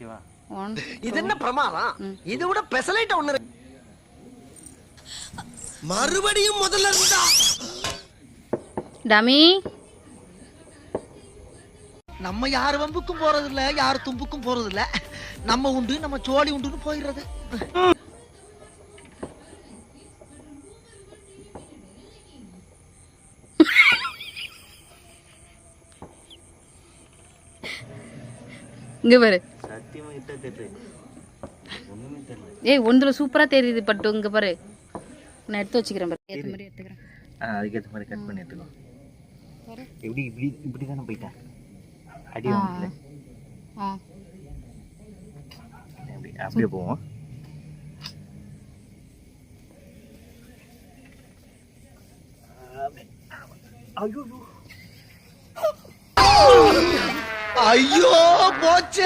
ஓகேவா? இது என்ன பிரமாதம்? இது விட பெசலைட் ஒண்ணு மறுபடியும் முதல்ல இருந்தா டமி. நம்ம யார் வம்புக்கும் போறது இல்ல, யார் தும்புக்கும் போறது இல்ல. நம்ம உண்டு, நம்ம சோழி உண்டுன்னு போயிடுறது. இங்க பாரு. சத்தியமா கிட்ட தெரியல. ஒண்ணுமே தெரியல. ஏய் ஒன்றுல சூப்பரா தெரியுது பட்டு. இங்க பாரு, நான் எடுத்து வச்சுக்கிறேன் பாரு. ஏத்த மாதிரி எடுத்துக்கிறேன். அதுக்கேற்ற மாதிரி கட் பண்ணி எடுத்துக்கோ. எப்படி இப்படி தானே போயிட்டேன் அடி வாங்கல. அப்படியே போவோம். ஐயோ போச்சு.